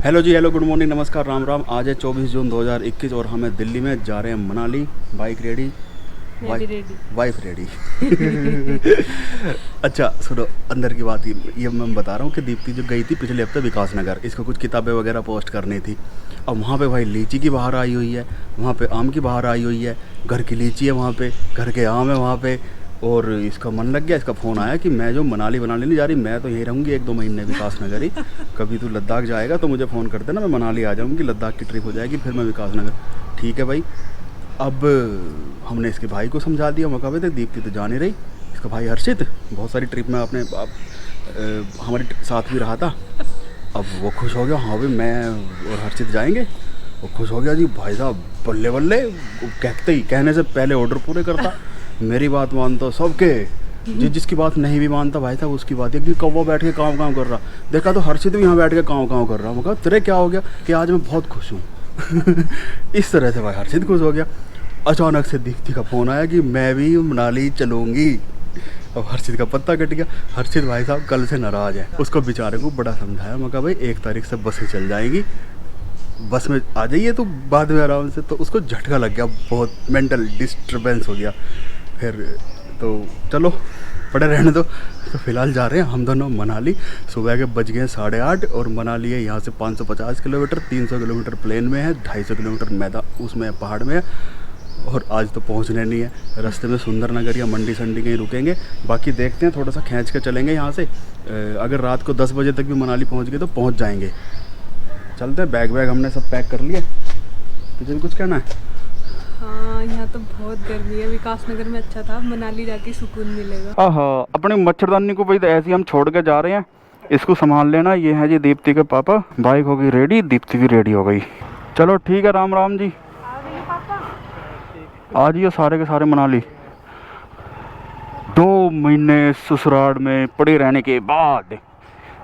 Hello जी, hello, good morning, नमस्कार, राम राम। आज है 24 जून 2021 और हमें दिल्ली में जा रहे हैं मनाली। बाइक रेडी, मैं भी रेडी। Wife ready. अच्छा सुनो, अंदर की बात ये मैं बता रहा हूँ कि दीप्ति जो गई थी पिछले हफ्ते विकास नगर, इसको कुछ किताबें वगैरह पोस्ट करनी थी। अब वहाँ पे भाई लीची की बहार आई हुई है, वहाँ पे आम की बहार आई हुई है, घर की लीची है वहाँ पे, घर के आम है वहाँ पे। और इसका मन लग गया, इसका फ़ोन आया कि मैं जो मनाली नहीं जा रही, मैं तो यहीं रहूँगी 1-2 महीने विकास नगर ही। कभी तू लद्दाख जाएगा तो मुझे फ़ोन कर देना, मैं मनाली आ जाऊँगी, लद्दाख की ट्रिप हो जाएगी, फिर मैं विकास नगर। ठीक है भाई। अब हमने इसके भाई को समझा दिया, मैं कहा भाई दीप्ति तो जा नहीं रही। इसका भाई हर्षित बहुत सारी ट्रिप में अपने हमारे साथ भी रहा था। अब वो खुश हो गया, हाँ भाई मैं और हर्षित जाएंगे। वो खुश हो गया जी, भाई साहब बल्ले बल्ले, कहते ही कहने से पहले ऑर्डर पूरे करता। मेरी बात मानता सबके, जिसकी बात नहीं भी मानता भाई साहब उसकी बात है कि कौवा बैठ के काम कर रहा। देखा तो हर्षित भी यहाँ बैठ के काम कर रहा। मैं कहा तेरे क्या हो गया कि आज मैं बहुत खुश हूँ। इस तरह से भाई हर्षित खुश हो गया। अचानक से दीप्ति का फ़ोन आया कि मैं भी मनाली चलूँगी। अब हर्षित का पत्ता कट गया। हर्षित भाई साहब कल से नाराज़ है। उसको बेचारे को बड़ा समझाया, मैं कहा भाई 1 तारीख से बसें चल जाएगी, बस में आ जाइए तो बाद में आराम से। तो उसको झटका लग गया, बहुत मेंटल डिस्टर्बेंस हो गया। फिर तो चलो पड़े रहने दो। तो फिलहाल जा रहे हैं हम दोनों मनाली। सुबह के बज गए 8:30 और मनाली है यहाँ से 550 किलोमीटर, 300 किलोमीटर प्लेन में है, 250 किलोमीटर मैदान उसमें पहाड़ में है। और आज तो पहुँचने नहीं है, रास्ते में सुंदर नगर या मंडी संडी कहीं रुकेंगे। बाकी देखते हैं, थोड़ा सा खींच के चलेंगे यहाँ से। अगर रात को 10 बजे तक भी मनाली पहुँच गए तो पहुँच जाएंगे। चलते हैं, बैग हमने सब पैक कर लिए। तुझे भी कुछ कहना है? हाँ, यहाँ तो बहुत गर्मी है। विकास नगर में अच्छा था, मनाली जाके सुकून मिलेगा। अपनी मच्छरदानी को भाई ऐसे ही हम छोड़ के जा रहे हैं, इसको संभाल लेना। ये है जी दीप्ति के पापा। बाइक हो गई रेडी, दीप्ति भी रेडी हो गई। चलो ठीक है, राम राम जी। आ गए पापा? आज ये सारे के सारे मनाली। 2 महीने ससुराल में पड़े रहने के बाद,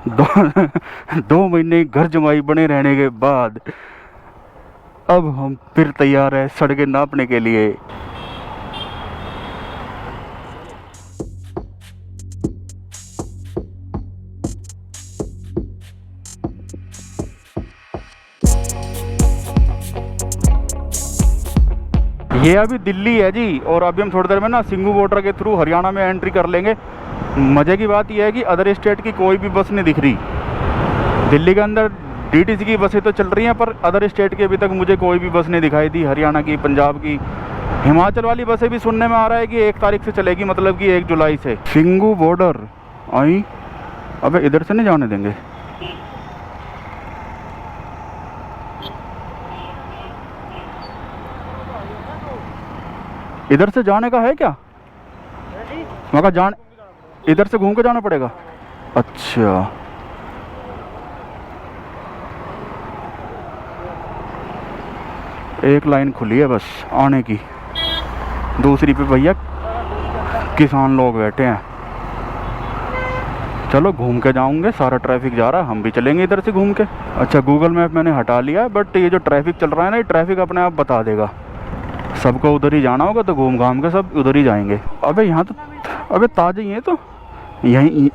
2 महीने घर जमाई बने रहने के बाद अब हम फिर तैयार है सड़कें नापने के लिए। ये अभी दिल्ली है जी, और अभी हम थोड़ी देर में ना सिंघू बॉर्डर के थ्रू हरियाणा में एंट्री कर लेंगे। मज़े की बात यह है कि अदर स्टेट की कोई भी बस नहीं दिख रही। दिल्ली के अंदर डीटीसी की बसें तो चल रही हैं, पर अदर स्टेट की अभी तक मुझे कोई भी बस नहीं दिखाई दी। हरियाणा की, पंजाब की, हिमाचल वाली बसें भी सुनने में आ रहा है कि 1 तारीख से चलेगी, मतलब कि 1 जुलाई से। सिंघू बॉर्डर आई, अबे इधर से नहीं जाने देंगे। इधर से जाने का है क्या? वहाँ का जान इधर से घूम के जाना पड़ेगा। अच्छा, एक लाइन खुली है बस आने की, दूसरी पे भैया किसान लोग बैठे हैं। चलो घूम के जाऊंगे, सारा ट्रैफिक जा रहा है, हम भी चलेंगे इधर से घूम के। अच्छा, गूगल मैप मैंने हटा लिया है, बट ये जो ट्रैफिक चल रहा है ना, ये ट्रैफिक अपने आप बता देगा। सबको उधर ही जाना होगा तो घूम घाम के सब उधर ही जाएंगे। अबे यहाँ तो, अबे ताज़े ही है तो यहीं।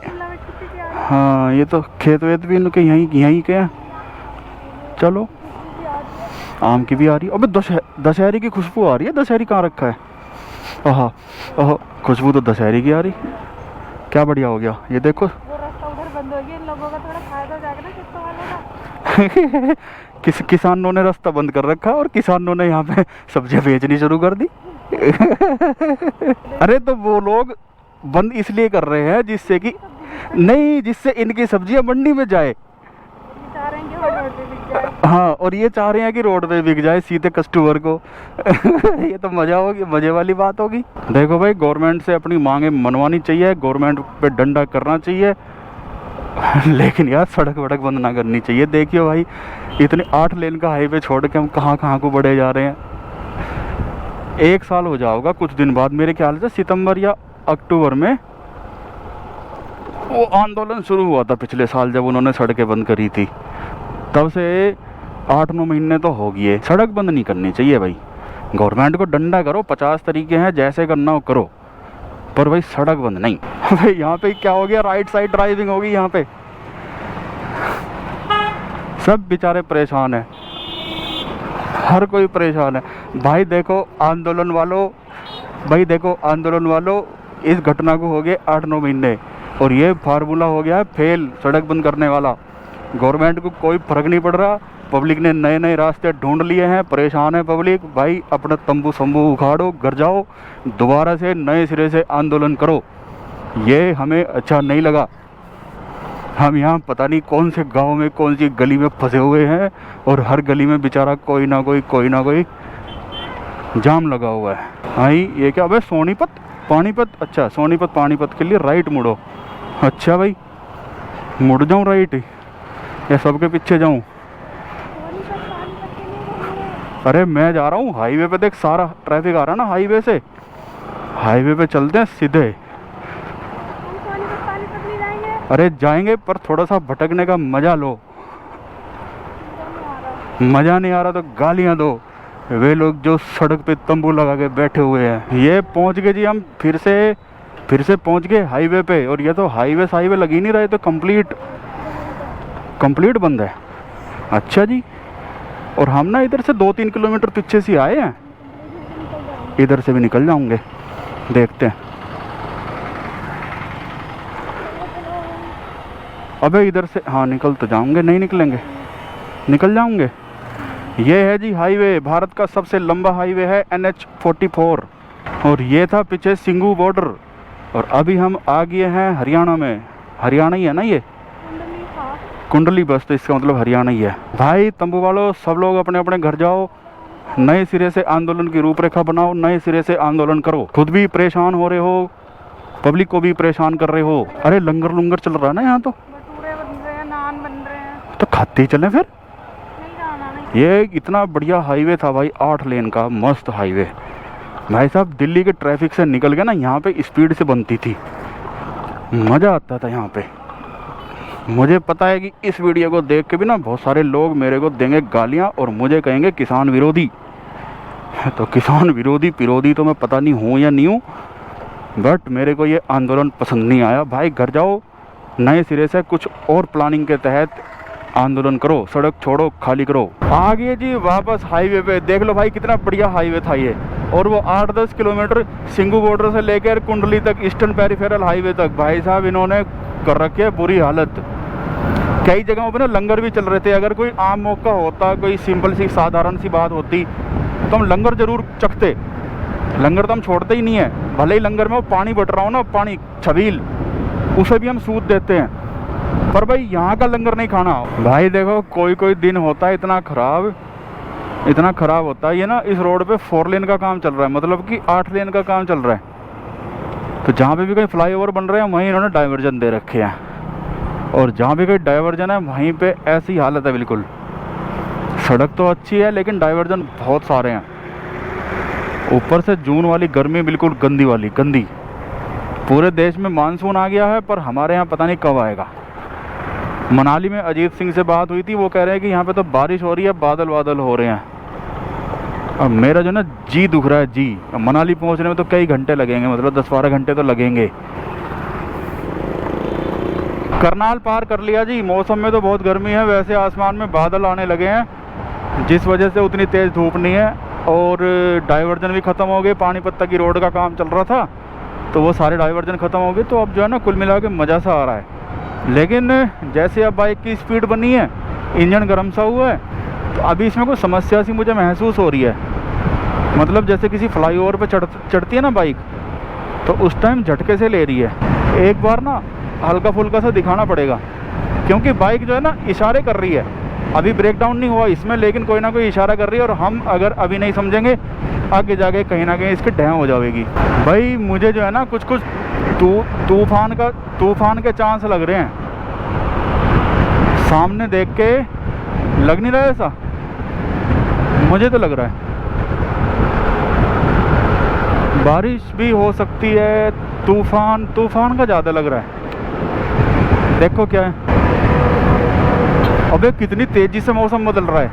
हाँ, ये तो खेत वेत भी इनके यहीं के हैं। चलो, आम की भी आ रही है। अबे दशहरी की खुशबू आ रही है। दशहरी कहाँ रखा है? ओह, खुशबू तो दशहरी की आ रही। क्या बढ़िया हो गया। ये देखो, वो रास्ता उधर बंद हो गया, इन लोगों का थोड़ा फायदा हो जाएगा ना किस्तों वालों का। किसानों ने रास्ता बंद कर रखा और किसानों ने यहाँ पे सब्जियाँ बेचनी शुरू कर दी। अरे तो वो लोग बंद इसलिए कर रहे हैं जिससे कि नहीं, जिससे इनकी सब्जियाँ मंडी में जाए। हाँ, और ये चाह रहे हैं कि रोड पे बिक जाए सीधे कस्टमर को। ये तो मजा होगी, मजे वाली बात होगी। देखो भाई, गवर्नमेंट से अपनी मांगे मनवानी चाहिए, गवर्नमेंट पे डंडा करना चाहिए, लेकिन यार सड़क वड़क बंद ना करनी चाहिए। देखियो भाई, इतने 8 लेन का हाईवे छोड़ के हम कहाँ को बढ़े जा रहे हैं। 1 साल हो जाओगा कुछ दिन बाद, मेरे ख्याल से सितंबर या अक्टूबर में वो आंदोलन शुरू हुआ था पिछले साल, जब उन्होंने सड़कें बंद करी थी। तब से 8-9 महीने तो हो गए। सड़क बंद नहीं करनी चाहिए भाई, गवर्नमेंट को डंडा करो, 50 तरीके हैं, जैसे करना हो करो, पर भाई सड़क बंद नहीं। भाई यहाँ पे क्या हो गया, राइट साइड ड्राइविंग होगी यहाँ पे। सब बेचारे परेशान हैं, हर कोई परेशान है। भाई देखो आंदोलन वालों, भाई देखो आंदोलन वालों, इस घटना को हो गए 8-9 महीने और ये फार्मूला हो गया है फेल, सड़क बंद करने वाला। गवर्नमेंट को कोई फर्क नहीं पड़ रहा, पब्लिक ने नए नए रास्ते ढूंढ लिए हैं, परेशान है पब्लिक। भाई अपना तंबू संबू उखाड़ो, घर जाओ, दोबारा से नए सिरे से आंदोलन करो। ये हमें अच्छा नहीं लगा। हम यहाँ पता नहीं कौन से गांव में कौन सी गली में फंसे हुए हैं और हर गली में बेचारा कोई ना कोई जाम लगा हुआ है। हाँ ये क्या, अबे सोनीपत पानीपत, अच्छा सोनीपत पानीपत के लिए राइट मुड़ो। अच्छा भाई मुड़ जाऊँ राइट या सबके पीछे जाऊँ? अरे मैं जा रहा हूँ हाईवे पे, देख सारा ट्रैफिक आ रहा है ना हाईवे से, हाईवे पे चलते हैं सीधे। अरे जाएंगे पर थोड़ा सा भटकने का मजा लो। मजा नहीं आ रहा तो गालियां दो वे लोग जो सड़क पे तंबू लगा के बैठे हुए हैं। ये पहुंच गए जी, हम फिर से पहुंच गए हाईवे पे, और ये तो हाईवे लग ही नहीं रहे, तो कंप्लीट बंद है। अच्छा जी, और हम ना इधर से 2-3 किलोमीटर पीछे से आए हैं, इधर से भी निकल जाऊंगे, देखते हैं। अबे इधर से हाँ निकल तो जाऊंगे, नहीं निकलेंगे, निकल जाऊंगे। ये है जी हाईवे, भारत का सबसे लंबा हाईवे है NH-44, और ये था पीछे सिंगू बॉर्डर, और अभी हम आ गए हैं हरियाणा में। हरियाणा ही है ना ये, कुंडली, बस तो इसका मतलब हरियाणा ही है। भाई तंबू वालों सब लोग अपने अपने घर जाओ, नए सिरे से आंदोलन की रूपरेखा बनाओ, नए सिरे से आंदोलन करो। खुद भी परेशान हो रहे हो, पब्लिक को भी परेशान कर रहे हो। अरे लंगर लुंगर चल रहा है ना यहाँ, तो भटूरे बन रहे हैं, नान बन रहे हैं, तो खाते ही चले फिर। नहीं जाना नहीं। ये इतना बढ़िया हाईवे था भाई, 8 लेन का मस्त हाईवे। भाई साहब दिल्ली के ट्रैफिक से निकल के ना यहाँ पे स्पीड से बनती थी, मज़ा आता था यहाँ पे। मुझे पता है कि इस वीडियो को देख के भी ना बहुत सारे लोग मेरे को देंगे गालियाँ और मुझे कहेंगे किसान विरोधी। तो किसान विरोधी तो मैं पता नहीं हूँ या नहीं हूँ, बट मेरे को ये आंदोलन पसंद नहीं आया। भाई घर जाओ, नए सिरे से कुछ और प्लानिंग के तहत आंदोलन करो, सड़क छोड़ो, खाली करो। आ गए जी वापस हाईवे पे, देख लो भाई कितना बढ़िया हाईवे था ये, और वो 8-10 किलोमीटर सिंगू बॉर्डर से लेकर कुंडली तक, ईस्टर्न पेरिफेरल हाईवे तक। भाई साहब इन्होंने कर रखी है बुरी हालत। कई जगहों पे ना लंगर भी चल रहे थे। अगर कोई आम मौका होता, कोई सिंपल सी साधारण सी बात होती तो हम लंगर जरूर चखते, लंगर तो हम छोड़ते ही नहीं है। भले ही लंगर में वो पानी बट रहा हो ना, पानी छबील, उसे भी हम सूद देते हैं, पर भाई यहाँ का लंगर नहीं खाना। भाई देखो कोई दिन होता है इतना ख़राब होता है। ये ना इस रोड पे 4 लेन का काम चल रहा है, मतलब कि 8 लेन का काम चल रहा है। तो जहाँ पे भी कहीं फ्लाईओवर बन रहे हैं वहीं इन्होंने डाइवर्जन दे रखे हैं, और जहाँ भी कोई डाइवर्जन है वहीं पे ऐसी हालत है बिल्कुल। सड़क तो अच्छी है लेकिन डाइवर्जन बहुत सारे हैं। ऊपर से जून वाली गर्मी बिल्कुल गंदी। पूरे देश में मानसून आ गया है, पर हमारे यहाँ पता नहीं कब आएगा। मनाली में अजीत सिंह से बात हुई थी, वो कह रहे हैं कि यहाँ पे तो बारिश हो रही है, बादल हो रहे हैं। अब मेरा जो ना जी दुख रहा है जी। मनाली पहुँचने में तो कई घंटे लगेंगे, मतलब 10-12 घंटे तो लगेंगे। करनाल पार कर लिया जी। मौसम में तो बहुत गर्मी है, वैसे आसमान में बादल आने लगे हैं, जिस वजह से उतनी तेज़ धूप नहीं है, और डाइवर्जन भी ख़त्म हो गए। पानीपत तक की रोड का काम चल रहा था तो वो सारे डाइवर्जन ख़त्म हो गए। तो अब जो है ना कुल मिला के मज़ा सा आ रहा है। लेकिन जैसे अब बाइक की स्पीड बनी है, इंजन गर्म सा हुआ है, तो अभी इसमें कोई समस्या सी मुझे महसूस हो रही है। मतलब जैसे किसी फ्लाईओवर पे चढ़ती है ना बाइक, तो उस टाइम झटके से ले रही है। एक बार ना हल्का फुल्का सा दिखाना पड़ेगा, क्योंकि बाइक जो है ना इशारे कर रही है। अभी ब्रेक डाउन नहीं हुआ इसमें, लेकिन कोई ना कोई इशारा कर रही है, और हम अगर अभी नहीं समझेंगे आगे जाके कहीं ना कहीं इसकी ढह हो जाएगी। भाई मुझे जो है ना कुछ तूफान के चांस लग रहे हैं। सामने देख के लग नहीं रहा है ऐसा, मुझे तो लग रहा है बारिश भी हो सकती है। तूफान का ज़्यादा लग रहा है। देखो क्या है, अबे कितनी तेज़ी से मौसम बदल रहा है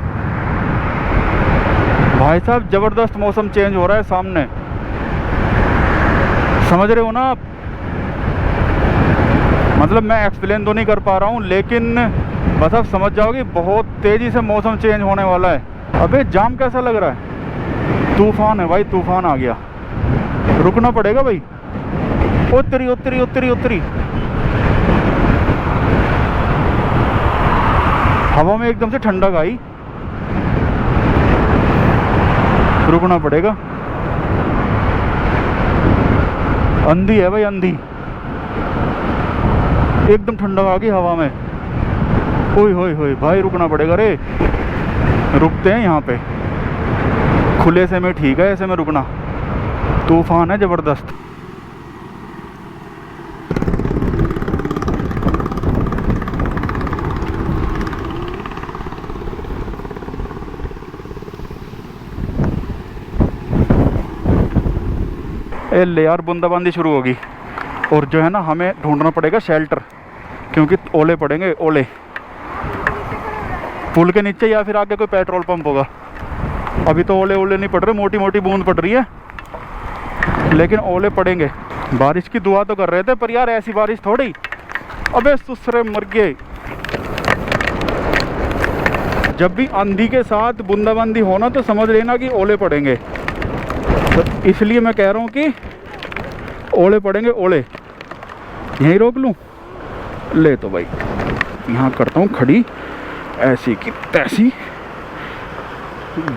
भाई साहब, ज़बरदस्त मौसम चेंज हो रहा है सामने, समझ रहे हो ना आप। मतलब मैं एक्सप्लेन तो नहीं कर पा रहा हूँ, लेकिन बस अब समझ जाओगे बहुत तेज़ी से मौसम चेंज होने वाला है। अबे जाम कैसा लग रहा है? तूफान है भाई, तूफान आ गया, रुकना पड़ेगा भाई। उतरी उतरी उतरी उतरी, हवा में एकदम से ठंडक आई, रुकना पड़ेगा। अंधी है भाई, अंधी, एकदम ठंडक आ गई हवा में। ओए होए होए भाई, रुकना पड़ेगा रे। रुकते हैं यहाँ पे, खुले से में ठीक है, ऐसे में रुकना। तूफान है जबरदस्त। ए ले यार, बूंदाबांदी शुरू होगी। और जो है ना, हमें ढूंढना पड़ेगा शेल्टर, क्योंकि ओले पड़ेंगे, ओले। पुल के नीचे या फिर आगे कोई पेट्रोल पंप होगा। अभी तो ओले ओले नहीं पड़ रहे, मोटी मोटी बूंद पड़ रही है, लेकिन ओले पड़ेंगे। बारिश की दुआ तो कर रहे थे, पर यार ऐसी बारिश थोड़ी। अबे सुसरे मर गए। जब भी आंधी के साथ बूंदाबांदी होना तो समझ लेना कि ओले पड़ेंगे। तो इसलिए मैं कह रहा हूँ कि ओले पड़ेंगे, ओले। यहीं रोक लूँ? ले तो भाई, यहाँ करता हूँ खड़ी, ऐसी की तैसी।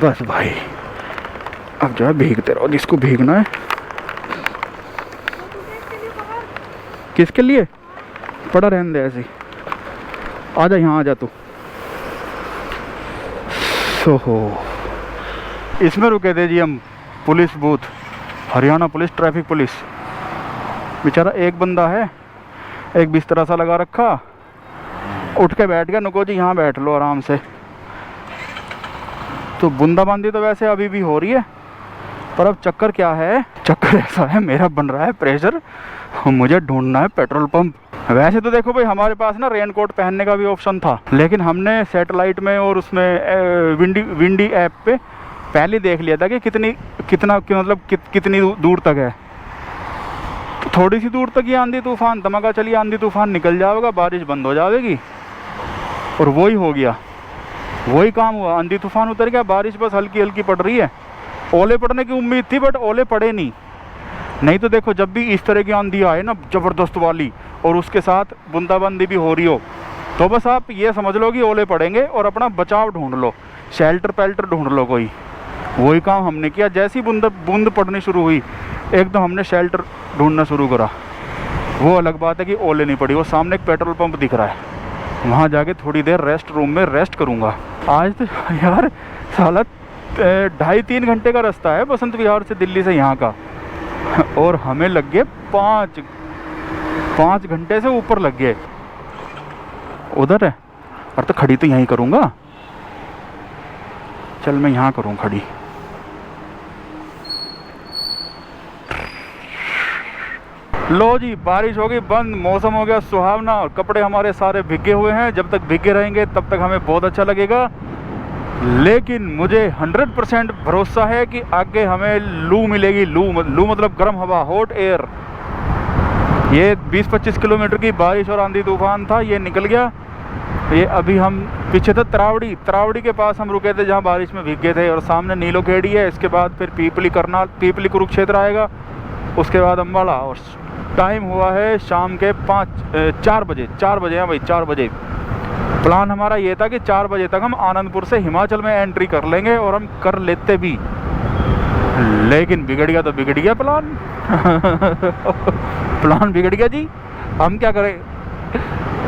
बस भाई, अब जो है भीगते रहो जिसको भीगना है। किसके लिए? पड़ा रहने दे ऐसे। आजा यहाँ, आजा तू। सोहो, इसमें रुके थे जी हम, police booth, Haryana police, traffic police. बेचारा एक बंदा है, एक बिस्तरा सा लगा रखा, उठ के बैठ गया, नुको जी यहाँ बैठ लो आराम से। तो बूंदाबांदी तो वैसे अभी भी हो रही है, पर अब चक्कर क्या है? चक्कर ऐसा है, मेरा बन रहा है प्रेशर, मुझे ढूंढना है पेट्रोल पंप। वैसे तो देखो भाई, हमारे पास ना रेनकोट पहनने का भी ऑप्शन था, लेकिन हमने सैटेलाइट में और उसमें विंडी ऐप पे पहले देख लिया था कि कितनी दूर तक है। तो थोड़ी सी दूर तक ये आंधी तूफान, धमाका चलिए आंधी तूफान निकल जाएगा, बारिश बंद हो जाएगी। और वही हो गया, वही काम हुआ। आंधी तूफान उतर गया, बारिश बस हल्की हल्की पड़ रही है। ओले पड़ने की उम्मीद थी, बट ओले पड़े नहीं तो देखो, जब भी इस तरह की आंधी आए ना ज़बरदस्त वाली, और उसके साथ बूंदाबांदी भी हो रही हो, तो बस आप ये समझ लो कि ओले पड़ेंगे और अपना बचाव ढूंढ लो, शेल्टर पेल्टर ढूंढ लो कोई। वही काम हमने किया। जैसी बूंद पड़नी शुरू हुई, एकदम हमने शेल्टर ढूंढना शुरू करा। वो अलग बात है कि ओले नहीं पड़ी। वो सामने एक पेट्रोल पंप दिख रहा है, वहाँ जाके थोड़ी देर रेस्ट रूम में रेस्ट करूँगा। आज तो यार साला 2.5-3 घंटे का रास्ता है बसंत विहार से, दिल्ली से यहाँ का, और हमें लग गए 5 घंटे से ऊपर लग गए। उधर है, और तो खड़ी तो यहीं करूँगा। चल मैं यहाँ करूँ खड़ी। लो जी, बारिश हो गई बंद, मौसम हो गया सुहावना, और कपड़े हमारे सारे भीगे हुए हैं। जब तक भीगे रहेंगे तब तक हमें बहुत अच्छा लगेगा, लेकिन मुझे 100% भरोसा है कि आगे हमें लू मिलेगी। लू मतलब गर्म हवा, हॉट एयर। ये 20-25 किलोमीटर की बारिश और आंधी तूफान था, ये निकल गया। ये अभी हम पीछे थे तरावड़ी के पास हम रुके थे, जहाँ बारिश में भीगे थे, और सामने नीलोखेड़ी है। इसके बाद फिर पीपली कुरुक्षेत्र आएगा, उसके बाद अम्बाला। और टाइम हुआ है शाम के 4 बजे हैं भाई, 4 बजे। प्लान हमारा ये था कि 4 बजे तक हम आनंदपुर से हिमाचल में एंट्री कर लेंगे, और हम कर लेते भी, लेकिन बिगड़ गया तो बिगड़ गया प्लान। प्लान बिगड़ गया जी, हम क्या करें?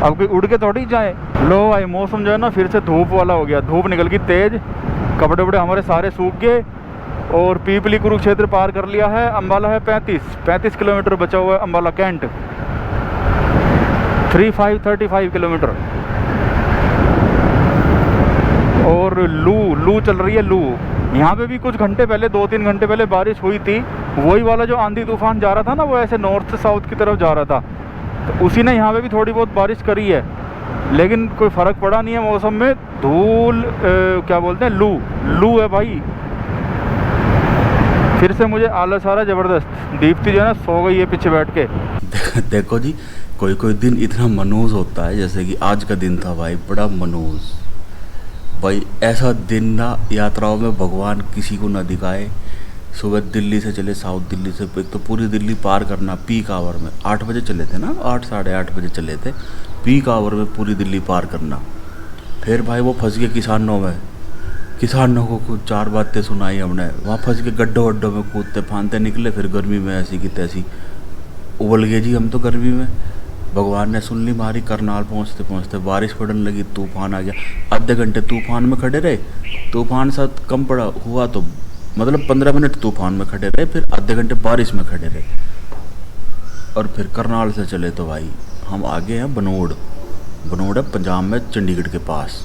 अब कोई उड़ के थोड़ी जाए। लो भाई, मौसम जो है ना फिर से धूप वाला हो गया, धूप निकल गई तेज, कपड़े वपड़े हमारे सारे सूख गए, और पीपली कुरुक्षेत्र पार कर लिया है। अम्बाला है 35 किलोमीटर बचा हुआ है, अम्बाला कैंट 35 किलोमीटर। और लू चल रही है, लू। यहाँ पे भी कुछ घंटे पहले, 2-3 घंटे पहले बारिश हुई थी। वही वाला जो आंधी तूफान जा रहा था ना, वो ऐसे नॉर्थ से साउथ की तरफ जा रहा था, तो उसी ने यहाँ पे भी थोड़ी बहुत बारिश करी है, लेकिन कोई फ़र्क पड़ा नहीं है मौसम में। धूल क्या बोलते हैं, लू है भाई। फिर से मुझे आलस आ रहा है ज़बरदस्त। दीप्ति जो है ना सो गई है पीछे बैठ के। देखो जी, कोई कोई दिन इतना मनहूस होता है, जैसे कि आज का दिन था भाई, बड़ा मनहूस भाई। ऐसा दिन ना यात्राओं में भगवान किसी को ना दिखाए। सुबह दिल्ली से चले, साउथ दिल्ली से, एक तो पूरी दिल्ली पार करना पीक आवर में, 8 बजे चले थे ना, 8 साढ़े 8 बजे चले थे, पीक आवर में पूरी दिल्ली पार करना। फिर भाई वो फंस गए किसानों में, किसानों को कुछ 4 बातें सुनाई हमने, वहाँ फंस के गड्ढों वड्ढों में कूदते फांदते निकले। फिर गर्मी में ऐसी की तैसी उबल गए जी हम तो गर्मी में। भगवान ने सुन ली हमारी। करनाल पहुँचते पहुँचते बारिश पड़ने लगी, तूफान आ गया। आधे घंटे तूफान में खड़े रहे, तूफान साथ कम पड़ा हुआ तो मतलब 15 मिनट तूफान में खड़े रहे, फिर आधे घंटे बारिश में खड़े रहे। और फिर करनाल से चले तो भाई हम आगे हैं बनोड़। बनोड़ है पंजाब में, चंडीगढ़ के पास।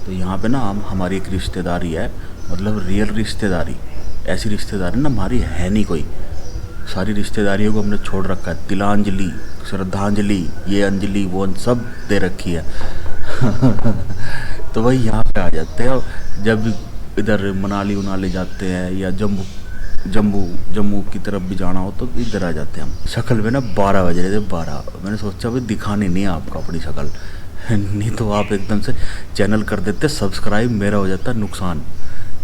तो यहाँ पे ना हमारी एक रिश्तेदारी है, मतलब रियल रिश्तेदारी। ऐसी रिश्तेदारी ना हमारी है नहीं कोई। सारी रिश्तेदारियों को हमने छोड़ रखा है। तिलांजलि, श्रद्धांजलि, ये अंजलि वो सब दे रखी है। तो वही यहाँ पे आ जाते हैं। जब इधर मनाली उनाली जाते हैं या जम्मू की तरफ भी जाना हो तो इधर आ जाते हैं हम। शक्ल में ना 12 बज रहे थे, 12। मैंने सोचा भाई दिखानी नहीं है आपको अपनी शक्ल, नहीं तो आप एकदम से चैनल कर देते सब्सक्राइब, मेरा हो जाता नुकसान।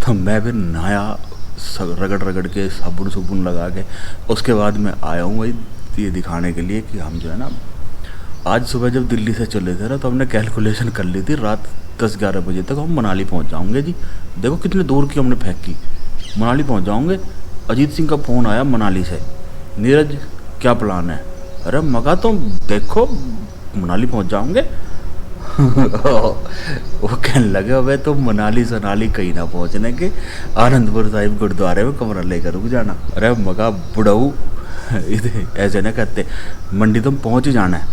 तो मैं भी नहाया रगड़ के साबुन लगा के, उसके बाद मैं आया हूँ भाई ये दिखाने के लिए कि हम जो है ना, आज सुबह जब दिल्ली से चले थे ना तो हमने कैलकुलेशन कर ली थी, रात 10-11 बजे तक हम मनाली पहुँच जाऊँगे जी। देखो कितने दूर की हमने फेंक की, मनाली पहुँच जाऊँगे। अजीत सिंह का फ़ोन आया मनाली से, नीरज क्या प्लान है? अरे मगा तुम देखो मनाली पहुँच जाओगे। वो कहने लगे अबे तो मनाली सनाली कहीं ना पहुँचने के, आनंदपुर साहिब गुरुद्वारे में कमरा लेकर रुक जाना। अरे मगा बुढ़ऊ इधर ऐसे ना कहते, मंडी तुम पहुँच ही जाना है।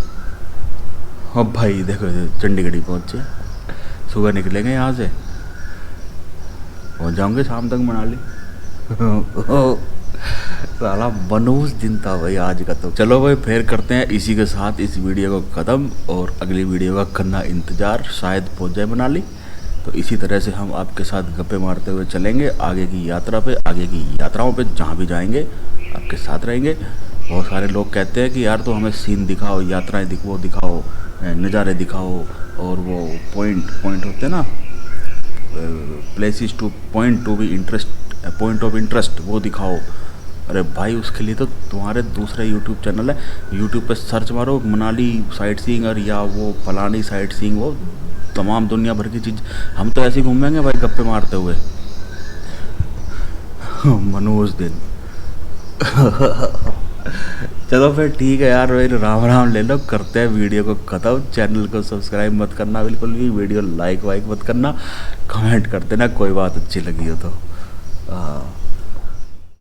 अब भाई देखो चंडीगढ़ ही पहुँचे, सुबह निकलेंगे यहाँ से, पहुँच जाऊँगे शाम तक मनाली। साला बनूस दिन था भाई आज का। तो चलो भाई फिर करते हैं इसी के साथ इस वीडियो को ख़त्म, और अगली वीडियो का करना इंतज़ार, शायद पहुंच जाए मनाली। तो इसी तरह से हम आपके साथ गप्पे मारते हुए चलेंगे आगे की यात्रा पे, आगे की यात्राओं पे, जहाँ भी जाएंगे आपके साथ रहेंगे। बहुत सारे लोग कहते हैं कि यार तो हमें सीन दिखाओ, यात्राएँ दिखाओ, नज़ारे दिखाओ, और वो पॉइंट होते हैं ना, places to point to be interest, point of interest वो दिखाओ। अरे भाई उसके लिए तो तुम्हारे दूसरा यूट्यूब चैनल है, यूट्यूब पे सर्च मारो मनाली साइट सीइंग और या वो फलानी साइट सीइंग, वो तमाम दुनिया भर की चीज़। हम तो ऐसे घूमेंगे भाई गप्पे मारते हुए। मनोज दिन। चलो फिर ठीक है यार, भाई राम राम ले लो, करते हैं वीडियो को ख़त्म। चैनल को सब्सक्राइब मत करना बिल्कुल भी, वीडियो लाइक वाइक मत करना, कमेंट कर देना कोई बात अच्छी लगी हो तो।